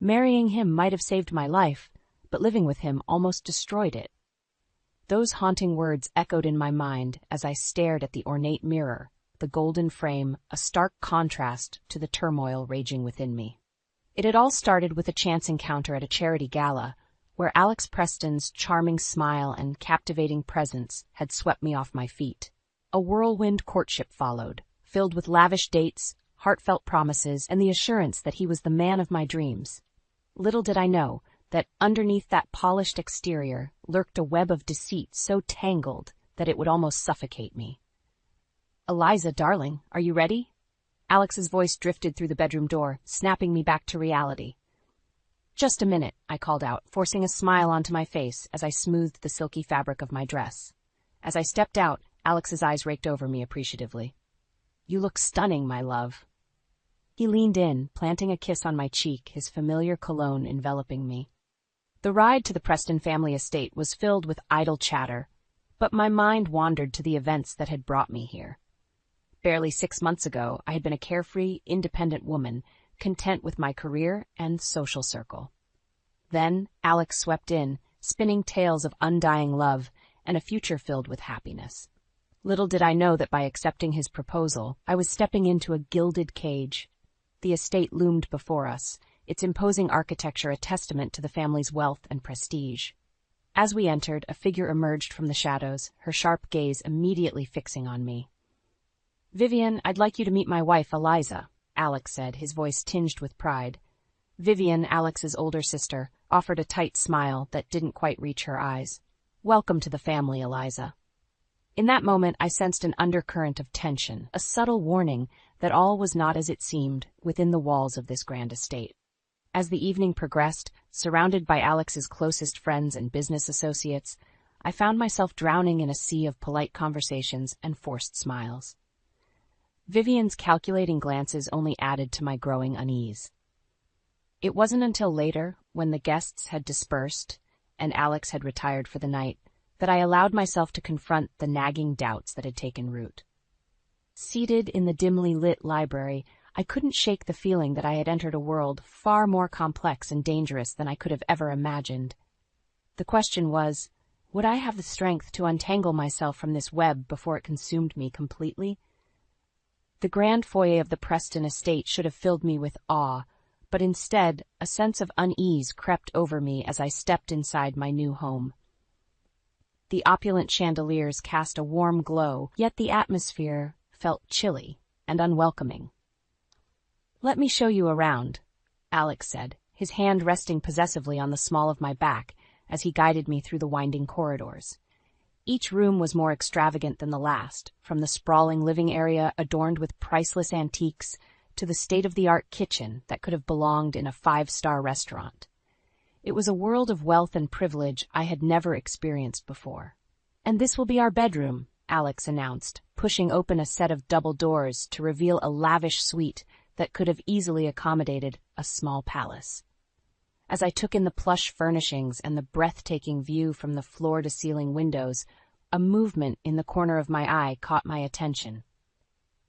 Marrying him might have saved my life, but living with him almost destroyed it. Those haunting words echoed in my mind as I stared at the ornate mirror, the golden frame, a stark contrast to the turmoil raging within me. It had all started with a chance encounter at a charity gala, where Alex Preston's charming smile and captivating presence had swept me off my feet. A whirlwind courtship followed, filled with lavish dates, heartfelt promises, and the assurance that he was the man of my dreams. Little did I know that underneath that polished exterior lurked a web of deceit so tangled that it would almost suffocate me. "Eliza, darling, are you ready?" Alex's voice drifted through the bedroom door, snapping me back to reality. "Just a minute," I called out, forcing a smile onto my face as I smoothed the silky fabric of my dress. As I stepped out, Alex's eyes raked over me appreciatively. "You look stunning, my love." He leaned in, planting a kiss on my cheek, his familiar cologne enveloping me. The ride to the Preston family estate was filled with idle chatter, but my mind wandered to the events that had brought me here. Barely 6 months ago, I had been a carefree, independent woman, content with my career and social circle. Then Alex swept in, spinning tales of undying love and a future filled with happiness. Little did I know that by accepting his proposal, I was stepping into a gilded cage. The estate loomed before us, its imposing architecture a testament to the family's wealth and prestige. As we entered, a figure emerged from the shadows, her sharp gaze immediately fixing on me. "Vivian, I'd like you to meet my wife, Eliza," Alex said, his voice tinged with pride. Vivian, Alex's older sister, offered a tight smile that didn't quite reach her eyes. "Welcome to the family, Eliza." In that moment, I sensed an undercurrent of tension, a subtle warning that all was not as it seemed within the walls of this grand estate. As the evening progressed, surrounded by Alex's closest friends and business associates, I found myself drowning in a sea of polite conversations and forced smiles. Vivian's calculating glances only added to my growing unease. It wasn't until later, when the guests had dispersed and Alex had retired for the night, that I allowed myself to confront the nagging doubts that had taken root. Seated in the dimly lit library, I couldn't shake the feeling that I had entered a world far more complex and dangerous than I could have ever imagined. The question was, would I have the strength to untangle myself from this web before it consumed me completely? The grand foyer of the Preston estate should have filled me with awe, but instead, a sense of unease crept over me as I stepped inside my new home. The opulent chandeliers cast a warm glow, yet the atmosphere felt chilly and unwelcoming. "Let me show you around," Alex said, his hand resting possessively on the small of my back as he guided me through the winding corridors. Each room was more extravagant than the last, from the sprawling living area adorned with priceless antiques to the state-of-the-art kitchen that could have belonged in a 5-star restaurant. It was a world of wealth and privilege I had never experienced before. "And this will be our bedroom," Alex announced, pushing open a set of double doors to reveal a lavish suite that could have easily accommodated a small palace. As I took in the plush furnishings and the breathtaking view from the floor-to-ceiling windows, a movement in the corner of my eye caught my attention.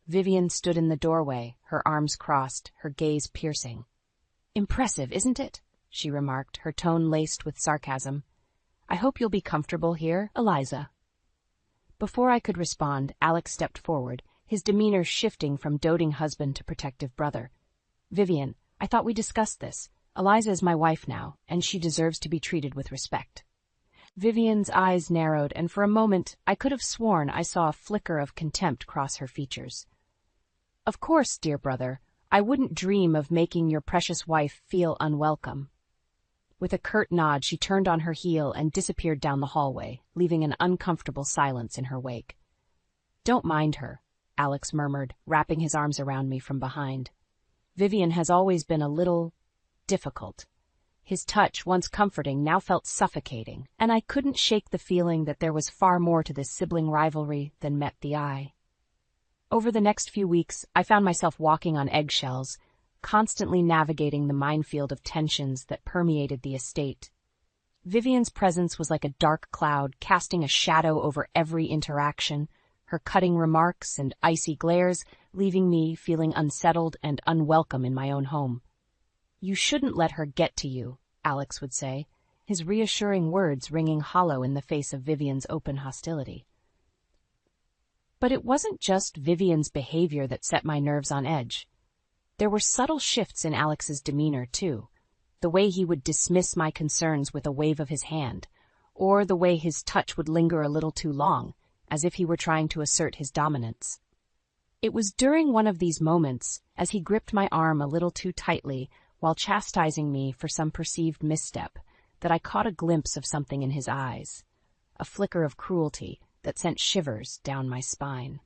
Vivian stood in the doorway, her arms crossed, her gaze piercing. "Impressive, isn't it?" she remarked, her tone laced with sarcasm. "I hope you'll be comfortable here, Eliza." Before I could respond, Alex stepped forward, his demeanor shifting from doting husband to protective brother. "Vivian, I thought we discussed this. Eliza is my wife now, and she deserves to be treated with respect." Vivian's eyes narrowed, and for a moment I could have sworn I saw a flicker of contempt cross her features. "Of course, dear brother, I wouldn't dream of making your precious wife feel unwelcome." With a curt nod, she turned on her heel and disappeared down the hallway, leaving an uncomfortable silence in her wake. "Don't mind her," Alex murmured, wrapping his arms around me from behind. "Vivian has always been a little difficult." His touch, once comforting, now felt suffocating, and I couldn't shake the feeling that there was far more to this sibling rivalry than met the eye. Over the next few weeks, I found myself walking on eggshells, constantly navigating the minefield of tensions that permeated the estate. Vivian's presence was like a dark cloud, casting a shadow over every interaction, her cutting remarks and icy glares leaving me feeling unsettled and unwelcome in my own home. "You shouldn't let her get to you," Alex would say, his reassuring words ringing hollow in the face of Vivian's open hostility. But it wasn't just Vivian's behavior that set my nerves on edge. There were subtle shifts in Alex's demeanor, too. The way he would dismiss my concerns with a wave of his hand, or the way his touch would linger a little too long, as if he were trying to assert his dominance. It was during one of these moments, as he gripped my arm a little too tightly while chastising me for some perceived misstep, that I caught a glimpse of something in his eyes, a flicker of cruelty that sent shivers down my spine.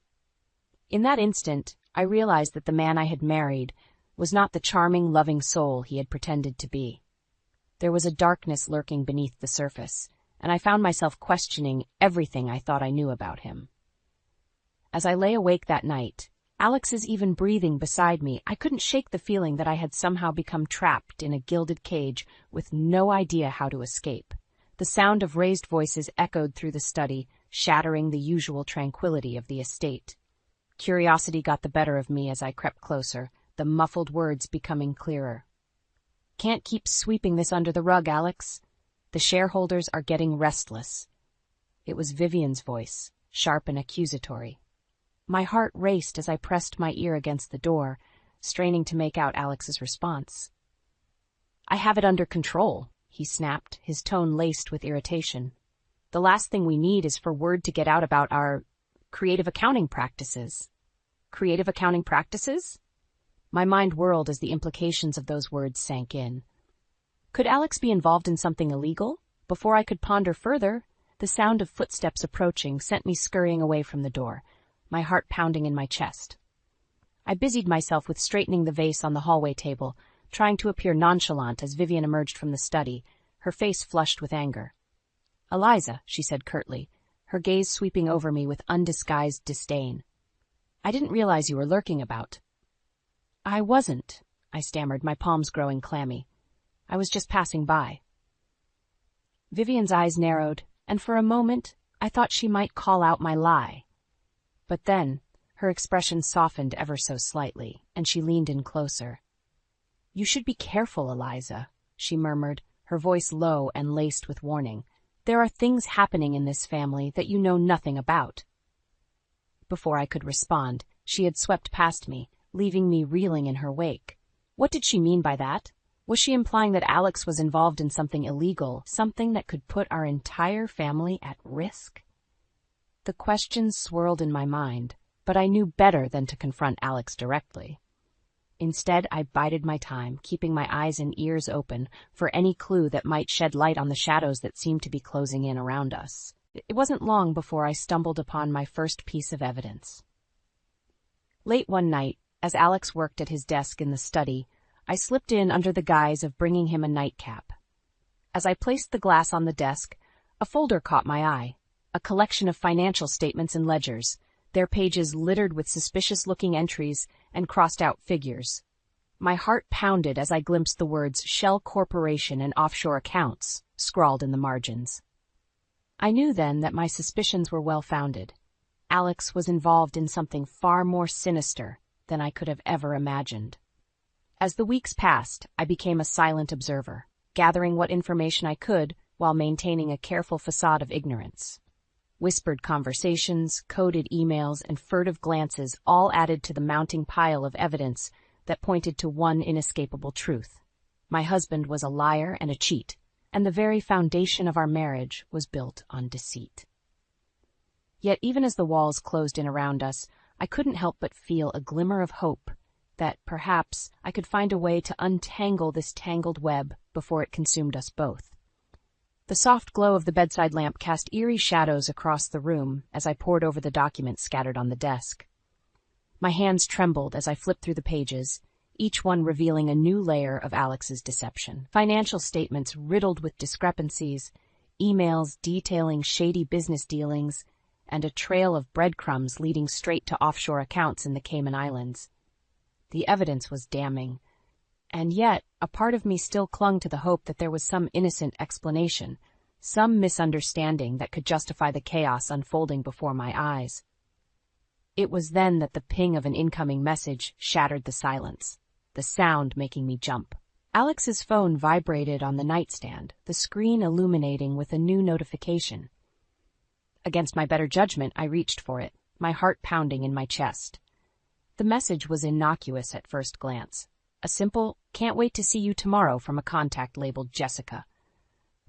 In that instant, I realized that the man I had married was not the charming, loving soul he had pretended to be. There was a darkness lurking beneath the surface, and I found myself questioning everything I thought I knew about him. As I lay awake that night, Alex's even breathing beside me, I couldn't shake the feeling that I had somehow become trapped in a gilded cage with no idea how to escape. The sound of raised voices echoed through the study, shattering the usual tranquility of the estate. Curiosity got the better of me as I crept closer, the muffled words becoming clearer. "Can't keep sweeping this under the rug, Alex. The shareholders are getting restless." It was Vivian's voice, sharp and accusatory. My heart raced as I pressed my ear against the door, straining to make out Alex's response. "I have it under control," he snapped, his tone laced with irritation. "The last thing we need is for word to get out about our creative accounting practices." Creative accounting practices? My mind whirled as the implications of those words sank in. Could Alex be involved in something illegal? Before I could ponder further, the sound of footsteps approaching sent me scurrying away from the door, my heart pounding in my chest. I busied myself with straightening the vase on the hallway table, trying to appear nonchalant as Vivian emerged from the study, her face flushed with anger. "Eliza," she said curtly, her gaze sweeping over me with undisguised disdain. "I didn't realize you were lurking about." "I wasn't," I stammered, my palms growing clammy. "I was just passing by." Vivian's eyes narrowed, and for a moment I thought she might call out my lie. But then, her expression softened ever so slightly, and she leaned in closer. "You should be careful, Eliza," she murmured, her voice low and laced with warning. "There are things happening in this family that you know nothing about." Before I could respond, she had swept past me, leaving me reeling in her wake. What did she mean by that? Was she implying that Alex was involved in something illegal, something that could put our entire family at risk? The questions swirled in my mind, but I knew better than to confront Alex directly. Instead, I bided my time, keeping my eyes and ears open for any clue that might shed light on the shadows that seemed to be closing in around us. It wasn't long before I stumbled upon my first piece of evidence. Late one night, as Alex worked at his desk in the study, I slipped in under the guise of bringing him a nightcap. As I placed the glass on the desk, a folder caught my eye, a collection of financial statements and ledgers, their pages littered with suspicious-looking entries and crossed-out figures. My heart pounded as I glimpsed the words Shell Corporation and Offshore Accounts scrawled in the margins. I knew then that my suspicions were well-founded. Alex was involved in something far more sinister than I could have ever imagined. As the weeks passed, I became a silent observer, gathering what information I could while maintaining a careful facade of ignorance. Whispered conversations, coded emails, and furtive glances all added to the mounting pile of evidence that pointed to one inescapable truth. My husband was a liar and a cheat, and the very foundation of our marriage was built on deceit. Yet even as the walls closed in around us, I couldn't help but feel a glimmer of hope that perhaps I could find a way to untangle this tangled web before it consumed us both. The soft glow of the bedside lamp cast eerie shadows across the room as I pored over the documents scattered on the desk. My hands trembled as I flipped through the pages, each one revealing a new layer of Alex's deception. Financial statements riddled with discrepancies, emails detailing shady business dealings, and a trail of breadcrumbs leading straight to offshore accounts in the Cayman Islands. The evidence was damning, and yet a part of me still clung to the hope that there was some innocent explanation, some misunderstanding that could justify the chaos unfolding before my eyes. It was then that the ping of an incoming message shattered the silence, the sound making me jump. Alex's phone vibrated on the nightstand, the screen illuminating with a new notification. Against my better judgment, I reached for it, my heart pounding in my chest. The message was innocuous at first glance. A simple, "Can't wait to see you tomorrow" from a contact labeled Jessica.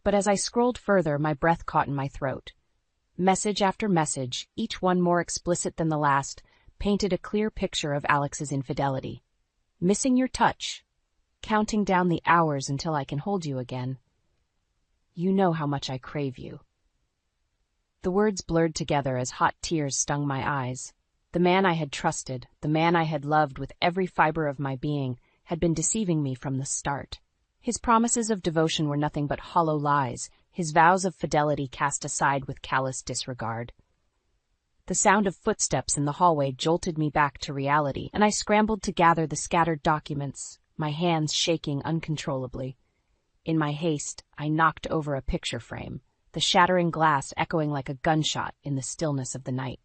But as I scrolled further, my breath caught in my throat. Message after message, each one more explicit than the last, painted a clear picture of Alex's infidelity. "Missing your touch. Counting down the hours until I can hold you again. You know how much I crave you." The words blurred together as hot tears stung my eyes. The man I had trusted, the man I had loved with every fiber of my being, had been deceiving me from the start. His promises of devotion were nothing but hollow lies, his vows of fidelity cast aside with callous disregard. The sound of footsteps in the hallway jolted me back to reality, and I scrambled to gather the scattered documents, my hands shaking uncontrollably. In my haste, I knocked over a picture frame, the shattering glass echoing like a gunshot in the stillness of the night.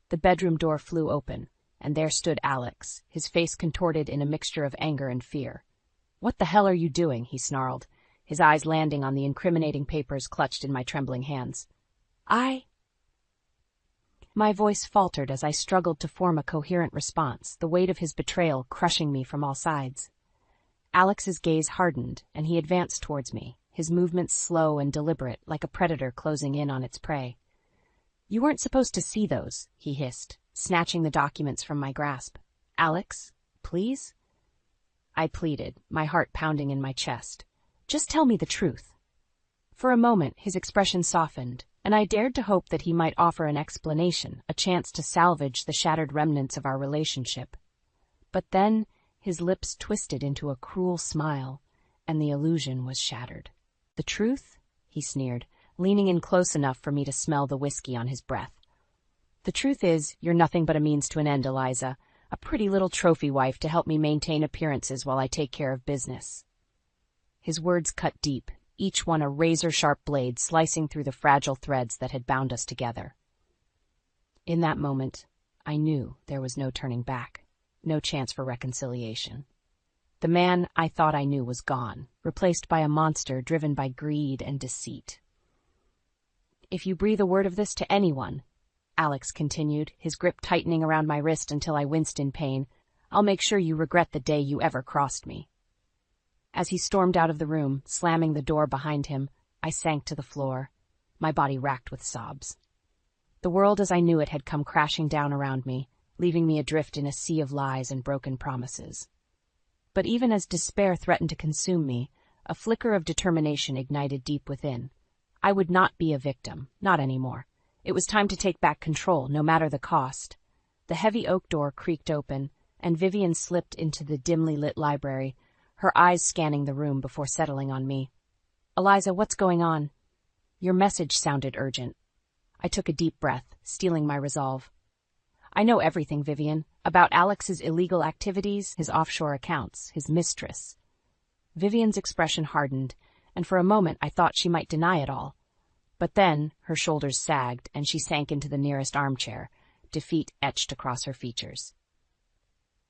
The bedroom door flew open, and there stood Alex, his face contorted in a mixture of anger and fear. "What the hell are you doing?" he snarled, his eyes landing on the incriminating papers clutched in my trembling hands. My voice faltered as I struggled to form a coherent response, the weight of his betrayal crushing me from all sides. Alex's gaze hardened, and he advanced towards me, his movements slow and deliberate, like a predator closing in on its prey. "You weren't supposed to see those," he hissed, snatching the documents from my grasp. "Alex, please?" I pleaded, my heart pounding in my chest. "Just tell me the truth." For a moment, his expression softened, and I dared to hope that he might offer an explanation, a chance to salvage the shattered remnants of our relationship. But then, his lips twisted into a cruel smile, and the illusion was shattered. "The truth?" he sneered, leaning in close enough for me to smell the whiskey on his breath. "The truth is, you're nothing but a means to an end, Eliza. A pretty little trophy wife to help me maintain appearances while I take care of business." His words cut deep, each one a razor-sharp blade slicing through the fragile threads that had bound us together. In that moment, I knew there was no turning back, no chance for reconciliation. The man I thought I knew was gone, replaced by a monster driven by greed and deceit. "If you breathe a word of this to anyone," Alex continued, his grip tightening around my wrist until I winced in pain, "I'll make sure you regret the day you ever crossed me." As he stormed out of the room, slamming the door behind him, I sank to the floor, my body racked with sobs. The world as I knew it had come crashing down around me, leaving me adrift in a sea of lies and broken promises. But even as despair threatened to consume me, a flicker of determination ignited deep within. I would not be a victim, not anymore. It was time to take back control, no matter the cost. The heavy oak door creaked open, and Vivian slipped into the dimly lit library, her eyes scanning the room before settling on me. "Eliza, what's going on?" "Your message sounded urgent." I took a deep breath, steeling my resolve. "I know everything, Vivian, about Alex's illegal activities, his offshore accounts, his mistress." Vivian's expression hardened, and for a moment I thought she might deny it all. But then her shoulders sagged, and she sank into the nearest armchair, defeat etched across her features.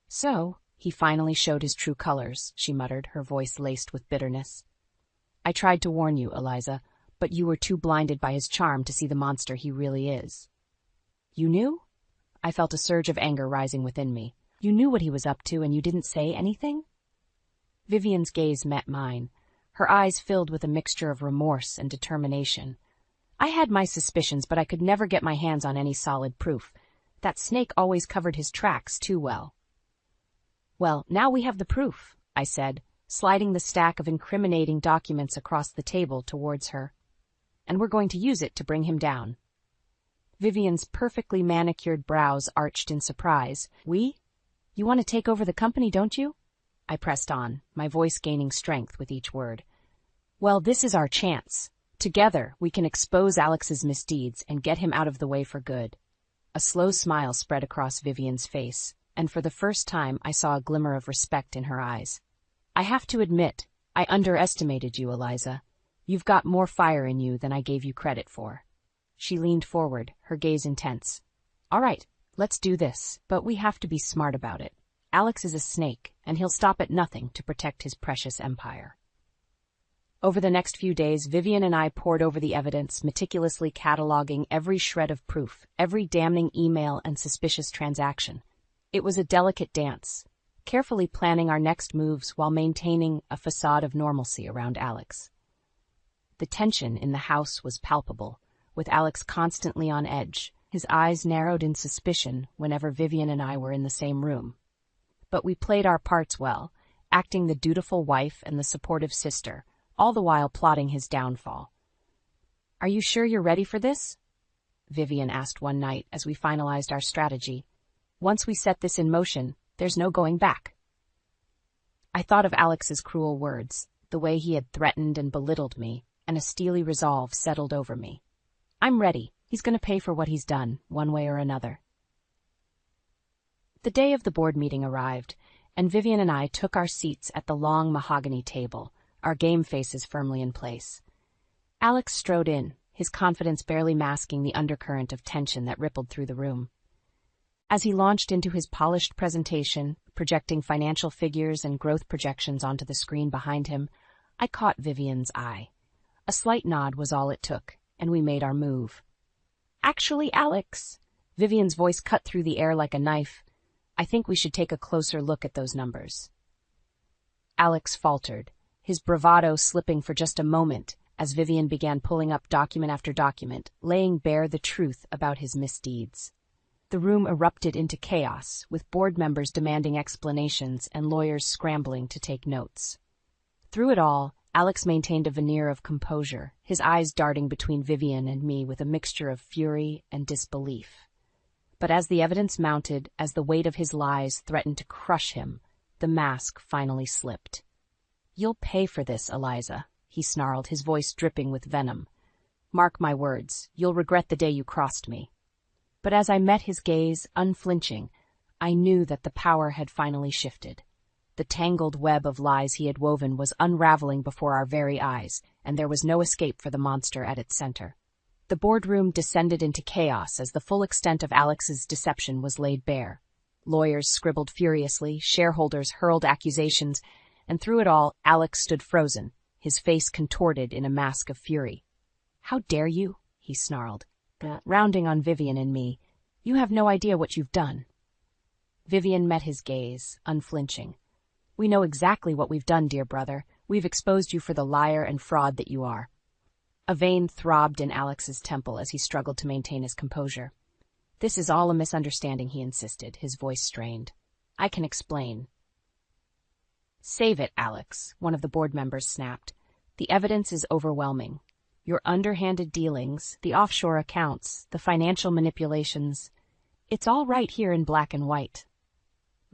"So, he finally showed his true colors," she muttered, her voice laced with bitterness. "I tried to warn you, Eliza, but you were too blinded by his charm to see the monster he really is." "You knew?" I felt a surge of anger rising within me. "You knew what he was up to, and you didn't say anything?" Vivian's gaze met mine, her eyes filled with a mixture of remorse and determination. I had my suspicions, but I could never get my hands on any solid proof. That snake always covered his tracks too well. "Well, now we have the proof," I said, sliding the stack of incriminating documents across the table towards her. "And we're going to use it to bring him down." Vivian's perfectly manicured brows arched in surprise. "We? You want to take over the company, don't you?" I pressed on, my voice gaining strength with each word. "Well, this is our chance. Together, we can expose Alex's misdeeds and get him out of the way for good." A slow smile spread across Vivian's face, and for the first time I saw a glimmer of respect in her eyes. "I have to admit, I underestimated you, Eliza. You've got more fire in you than I gave you credit for." She leaned forward, her gaze intense. "All right, let's do this, but we have to be smart about it. Alex is a snake, and he'll stop at nothing to protect his precious empire. Over the next few days, Vivian and I pored over the evidence, meticulously cataloging every shred of proof, every damning email and suspicious transaction. It was a delicate dance, carefully planning our next moves while maintaining a facade of normalcy around Alex. The tension in the house was palpable, with Alex constantly on edge, his eyes narrowed in suspicion whenever Vivian and I were in the same room. But we played our parts well, acting the dutiful wife and the supportive sister, all the while plotting his downfall. "Are you sure you're ready for this?" Vivian asked one night as we finalized our strategy. "Once we set this in motion, there's no going back." I thought of Alex's cruel words, the way he had threatened and belittled me, and a steely resolve settled over me. "I'm ready. He's going to pay for what he's done, one way or another." The day of the board meeting arrived, and Vivian and I took our seats at the long mahogany table, our game faces firmly in place. Alex strode in, his confidence barely masking the undercurrent of tension that rippled through the room. As he launched into his polished presentation, projecting financial figures and growth projections onto the screen behind him, I caught Vivian's eye. A slight nod was all it took, and we made our move. "Actually, Alex," Vivian's voice cut through the air like a knife, "I think we should take a closer look at those numbers." Alex faltered, his bravado slipping for just a moment as Vivian began pulling up document after document, laying bare the truth about his misdeeds. The room erupted into chaos, with board members demanding explanations and lawyers scrambling to take notes. Through it all, Alex maintained a veneer of composure, his eyes darting between Vivian and me with a mixture of fury and disbelief. But as the evidence mounted, as the weight of his lies threatened to crush him, the mask finally slipped. "You'll pay for this, Eliza," he snarled, his voice dripping with venom. "Mark my words, you'll regret the day you crossed me." But as I met his gaze, unflinching, I knew that the power had finally shifted. The tangled web of lies he had woven was unraveling before our very eyes, and there was no escape for the monster at its center. The boardroom descended into chaos as the full extent of Alex's deception was laid bare. Lawyers scribbled furiously, shareholders hurled accusations, and through it all, Alex stood frozen, his face contorted in a mask of fury. "How dare you?" he snarled, rounding on Vivian and me. "You have no idea what you've done." Vivian met his gaze, unflinching. "We know exactly what we've done, dear brother. We've exposed you for the liar and fraud that you are." A vein throbbed in Alex's temple as he struggled to maintain his composure. "This is all a misunderstanding," he insisted, his voice strained. "I can explain." "Save it, Alex," one of the board members snapped. "The evidence is overwhelming. Your underhanded dealings, the offshore accounts, the financial manipulations, it's all right here in black and white."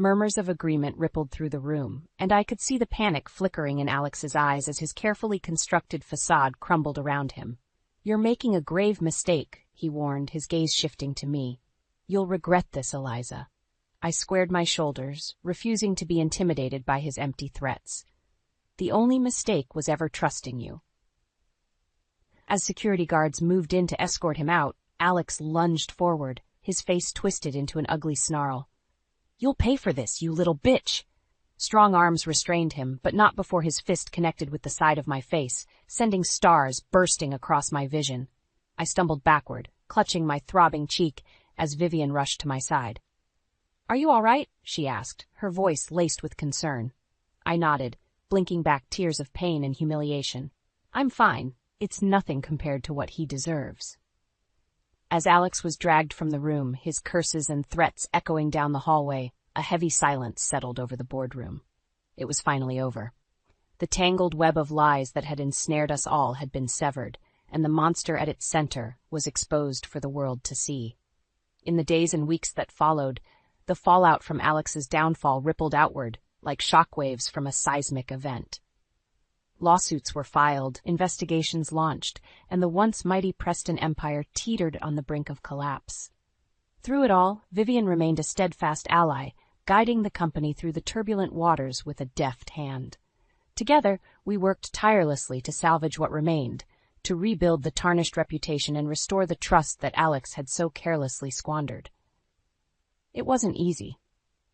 Murmurs of agreement rippled through the room, and I could see the panic flickering in Alex's eyes as his carefully constructed facade crumbled around him. "You're making a grave mistake," he warned, his gaze shifting to me. "You'll regret this, Eliza." I squared my shoulders, refusing to be intimidated by his empty threats. "The only mistake was ever trusting you." As security guards moved in to escort him out, Alex lunged forward, his face twisted into an ugly snarl. "You'll pay for this, you little bitch!" Strong arms restrained him, but not before his fist connected with the side of my face, sending stars bursting across my vision. I stumbled backward, clutching my throbbing cheek, as Vivian rushed to my side. "Are you all right?" she asked, her voice laced with concern. I nodded, blinking back tears of pain and humiliation. "I'm fine. It's nothing compared to what he deserves." As Alex was dragged from the room, his curses and threats echoing down the hallway, a heavy silence settled over the boardroom. It was finally over. The tangled web of lies that had ensnared us all had been severed, and the monster at its center was exposed for the world to see. In the days and weeks that followed, the fallout from Alex's downfall rippled outward, like shockwaves from a seismic event. Lawsuits were filed, investigations launched, and the once mighty Preston empire teetered on the brink of collapse. Through it all, Vivian remained a steadfast ally, guiding the company through the turbulent waters with a deft hand. Together, we worked tirelessly to salvage what remained, to rebuild the tarnished reputation and restore the trust that Alex had so carelessly squandered. It wasn't easy.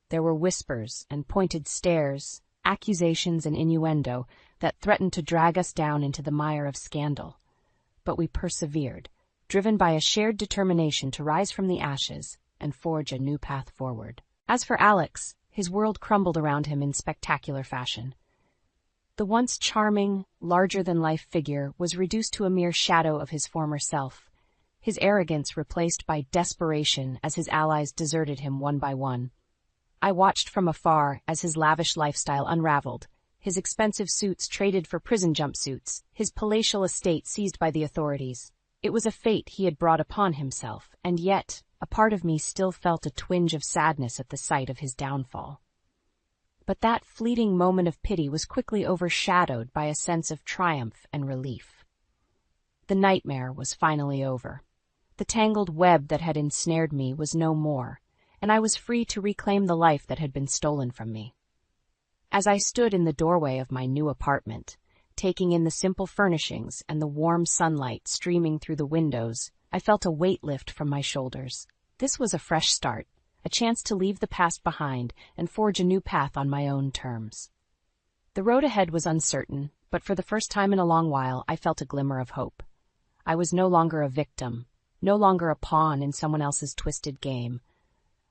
There were whispers and pointed stares, accusations and innuendo that threatened to drag us down into the mire of scandal. But we persevered, driven by a shared determination to rise from the ashes and forge a new path forward. As for Alex, his world crumbled around him in spectacular fashion. The once charming, larger-than-life figure was reduced to a mere shadow of his former self, his arrogance replaced by desperation as his allies deserted him one by one. I watched from afar as his lavish lifestyle unraveled, his expensive suits traded for prison jumpsuits, his palatial estate seized by the authorities. It was a fate he had brought upon himself, and yet a part of me still felt a twinge of sadness at the sight of his downfall. But that fleeting moment of pity was quickly overshadowed by a sense of triumph and relief. The nightmare was finally over. The tangled web that had ensnared me was no more, and I was free to reclaim the life that had been stolen from me. As I stood in the doorway of my new apartment, taking in the simple furnishings and the warm sunlight streaming through the windows, I felt a weight lift from my shoulders. This was a fresh start, a chance to leave the past behind and forge a new path on my own terms. The road ahead was uncertain, but for the first time in a long while I felt a glimmer of hope. I was no longer a victim, no longer a pawn in someone else's twisted game.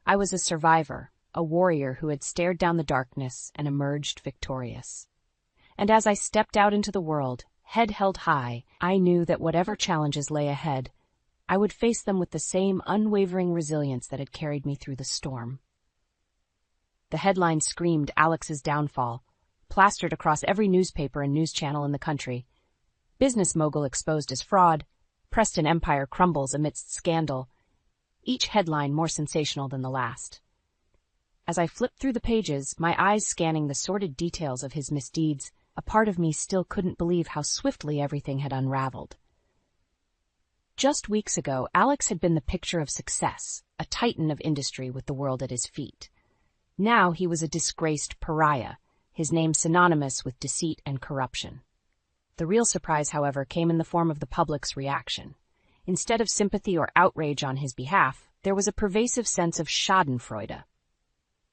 I was a survivor, a warrior who had stared down the darkness and emerged victorious. And as I stepped out into the world, head held high, I knew that whatever challenges lay ahead, I would face them with the same unwavering resilience that had carried me through the storm. The headline screamed Alex's downfall, plastered across every newspaper and news channel in the country. Business mogul exposed as fraud, Preston empire crumbles amidst scandal, each headline more sensational than the last. As I flipped through the pages, my eyes scanning the sordid details of his misdeeds, a part of me still couldn't believe how swiftly everything had unraveled. Just weeks ago, Alex had been the picture of success, a titan of industry with the world at his feet. Now he was a disgraced pariah, his name synonymous with deceit and corruption. The real surprise, however, came in the form of the public's reaction. Instead of sympathy or outrage on his behalf, there was a pervasive sense of schadenfreude,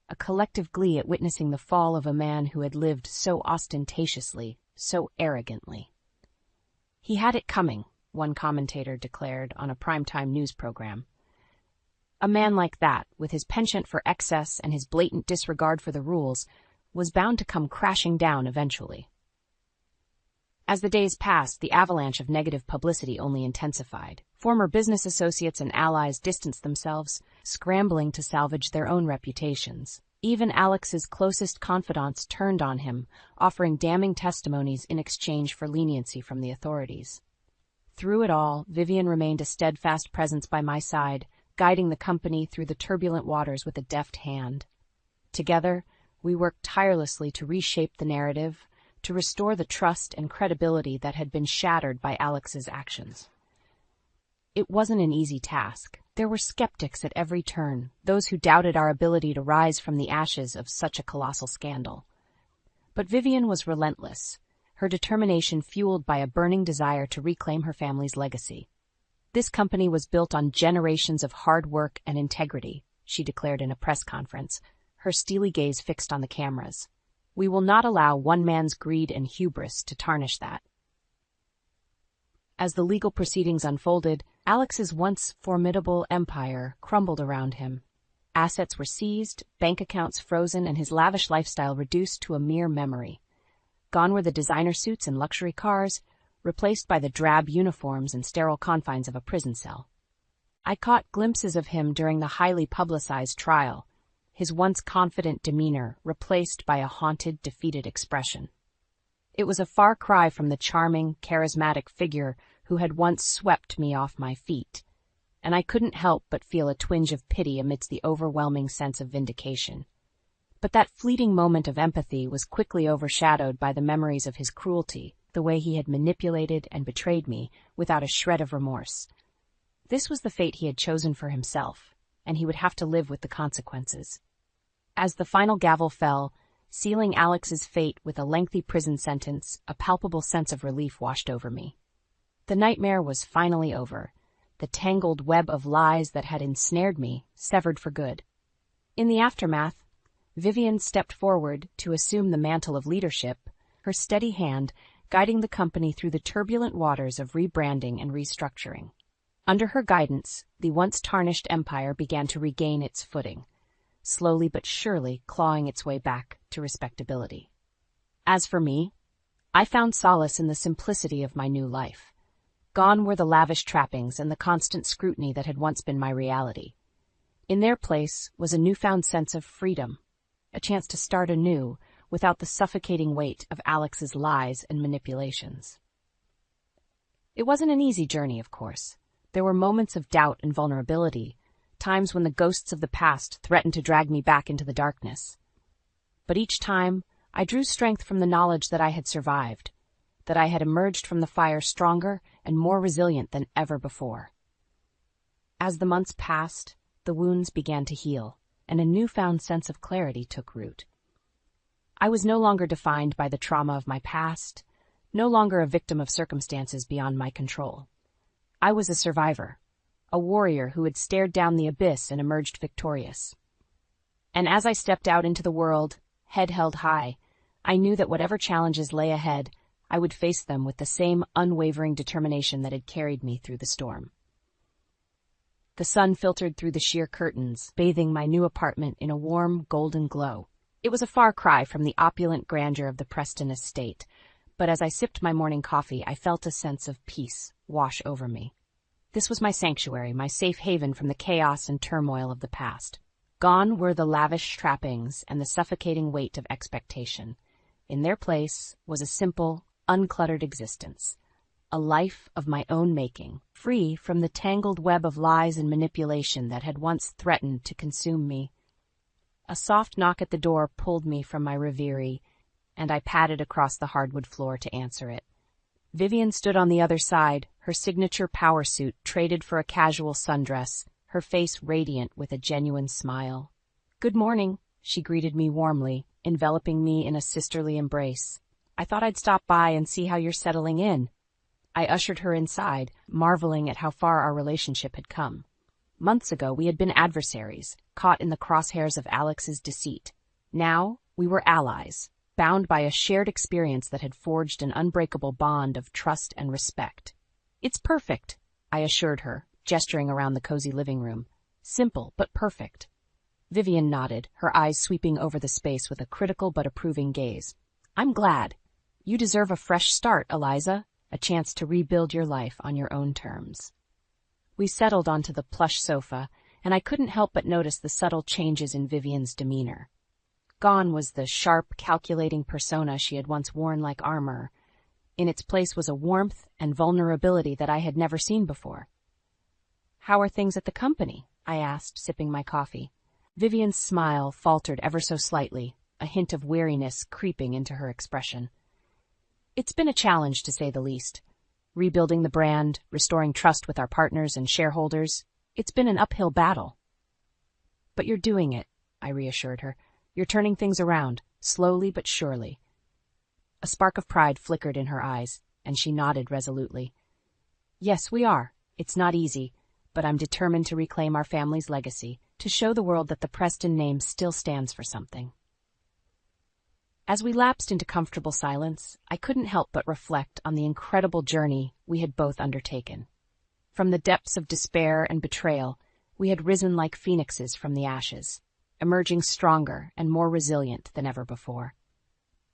a collective glee at witnessing the fall of a man who had lived so ostentatiously, so arrogantly. He had it coming, one commentator declared on a primetime news program. A man like that, with his penchant for excess and his blatant disregard for the rules, was bound to come crashing down eventually. As the days passed, the avalanche of negative publicity only intensified. Former business associates and allies distanced themselves, scrambling to salvage their own reputations. Even Alex's closest confidants turned on him, offering damning testimonies in exchange for leniency from the authorities. Through it all, Vivian remained a steadfast presence by my side, guiding the company through the turbulent waters with a deft hand. Together, we worked tirelessly to reshape the narrative, to restore the trust and credibility that had been shattered by Alex's actions. It wasn't an easy task. There were skeptics at every turn, those who doubted our ability to rise from the ashes of such a colossal scandal. But Vivian was relentless, her determination fueled by a burning desire to reclaim her family's legacy. This company was built on generations of hard work and integrity, she declared in a press conference, her steely gaze fixed on the cameras. We will not allow one man's greed and hubris to tarnish that. As the legal proceedings unfolded, Alex's once formidable empire crumbled around him. Assets were seized, bank accounts frozen, and his lavish lifestyle reduced to a mere memory. Gone were the designer suits and luxury cars, replaced by the drab uniforms and sterile confines of a prison cell. I caught glimpses of him during the highly publicized trial, his once confident demeanor replaced by a haunted, defeated expression. It was a far cry from the charming, charismatic figure who had once swept me off my feet, and I couldn't help but feel a twinge of pity amidst the overwhelming sense of vindication. But that fleeting moment of empathy was quickly overshadowed by the memories of his cruelty, the way he had manipulated and betrayed me without a shred of remorse. This was the fate he had chosen for himself, and he would have to live with the consequences. As the final gavel fell, sealing Alex's fate with a lengthy prison sentence, a palpable sense of relief washed over me. The nightmare was finally over, the tangled web of lies that had ensnared me severed for good. In the aftermath, Vivian stepped forward to assume the mantle of leadership, her steady hand guiding the company through the turbulent waters of rebranding and restructuring. Under her guidance, the once tarnished empire began to regain its footing, slowly but surely clawing its way back to respectability. As for me, I found solace in the simplicity of my new life. Gone were the lavish trappings and the constant scrutiny that had once been my reality. In their place was a newfound sense of freedom, a chance to start anew without the suffocating weight of Alex's lies and manipulations. It wasn't an easy journey, of course. There were moments of doubt and vulnerability, times when the ghosts of the past threatened to drag me back into the darkness. But each time, I drew strength from the knowledge that I had survived, that I had emerged from the fire stronger and more resilient than ever before. As the months passed, the wounds began to heal, and a newfound sense of clarity took root. I was no longer defined by the trauma of my past, no longer a victim of circumstances beyond my control. I was a survivor, a warrior who had stared down the abyss and emerged victorious. And as I stepped out into the world, head held high, I knew that whatever challenges lay ahead, I would face them with the same unwavering determination that had carried me through the storm. The sun filtered through the sheer curtains, bathing my new apartment in a warm, golden glow. It was a far cry from the opulent grandeur of the Preston estate, but as I sipped my morning coffee, I felt a sense of peace wash over me. This was my sanctuary, my safe haven from the chaos and turmoil of the past. Gone were the lavish trappings and the suffocating weight of expectation. In their place was a simple, uncluttered existence, a life of my own making, free from the tangled web of lies and manipulation that had once threatened to consume me. A soft knock at the door pulled me from my reverie, and I padded across the hardwood floor to answer it. Vivian stood on the other side, her signature power suit traded for a casual sundress, her face radiant with a genuine smile. "Good morning," she greeted me warmly, enveloping me in a sisterly embrace. "I thought I'd stop by and see how you're settling in." I ushered her inside, marveling at how far our relationship had come. Months ago, we had been adversaries, caught in the crosshairs of Alex's deceit. Now, we were allies, bound by a shared experience that had forged an unbreakable bond of trust and respect. "It's perfect," I assured her, gesturing around the cozy living room. "Simple, but perfect." Vivian nodded, her eyes sweeping over the space with a critical but approving gaze. "I'm glad. You deserve a fresh start, Eliza, a chance to rebuild your life on your own terms." We settled onto the plush sofa, and I couldn't help but notice the subtle changes in Vivian's demeanor. Gone was the sharp, calculating persona she had once worn like armor. In its place was a warmth and vulnerability that I had never seen before. "How are things at the company?" I asked, sipping my coffee. Vivian's smile faltered ever so slightly, a hint of weariness creeping into her expression. "It's been a challenge, to say the least. Rebuilding the brand, restoring trust with our partners and shareholders. It's been an uphill battle." "But you're doing it," I reassured her. "You're turning things around, slowly but surely." A spark of pride flickered in her eyes, and she nodded resolutely. "Yes, we are. It's not easy, but I'm determined to reclaim our family's legacy, to show the world that the Preston name still stands for something." As we lapsed into comfortable silence, I couldn't help but reflect on the incredible journey we had both undertaken. From the depths of despair and betrayal, we had risen like phoenixes from the ashes, emerging stronger and more resilient than ever before.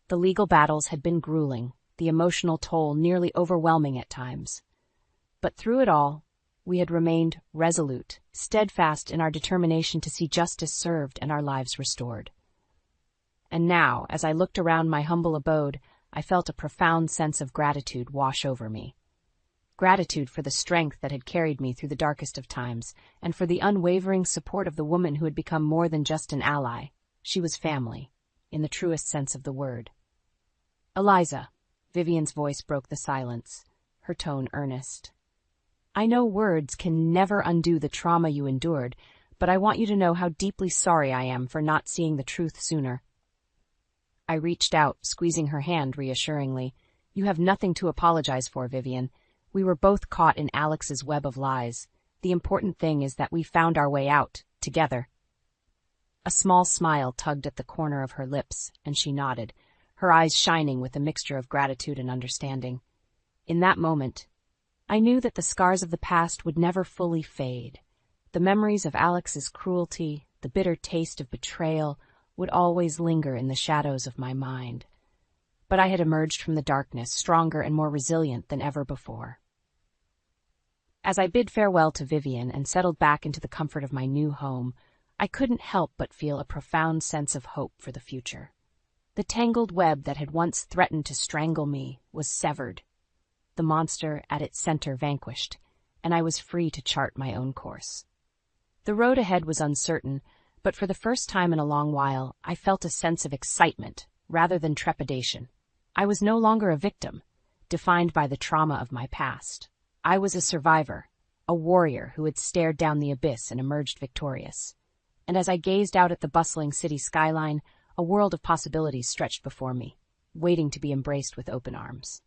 The legal battles had been grueling, the emotional toll nearly overwhelming at times. But through it all, we had remained resolute, steadfast in our determination to see justice served and our lives restored. And now, as I looked around my humble abode, I felt a profound sense of gratitude wash over me. Gratitude for the strength that had carried me through the darkest of times, and for the unwavering support of the woman who had become more than just an ally. She was family, in the truest sense of the word. "Eliza," Vivian's voice broke the silence, her tone earnest. "I know words can never undo the trauma you endured, but I want you to know how deeply sorry I am for not seeing the truth sooner." I reached out, squeezing her hand reassuringly. "You have nothing to apologize for, Vivian. We were both caught in Alex's web of lies. The important thing is that we found our way out, together." A small smile tugged at the corner of her lips, and she nodded, her eyes shining with a mixture of gratitude and understanding. In that moment, I knew that the scars of the past would never fully fade. The memories of Alex's cruelty, the bitter taste of betrayal, would always linger in the shadows of my mind. But I had emerged from the darkness stronger and more resilient than ever before. As I bid farewell to Vivian and settled back into the comfort of my new home, I couldn't help but feel a profound sense of hope for the future. The tangled web that had once threatened to strangle me was severed, the monster at its center vanquished, and I was free to chart my own course. The road ahead was uncertain, but for the first time in a long while, I felt a sense of excitement rather than trepidation. I was no longer a victim, defined by the trauma of my past. I was a survivor, a warrior who had stared down the abyss and emerged victorious. And as I gazed out at the bustling city skyline, a world of possibilities stretched before me, waiting to be embraced with open arms.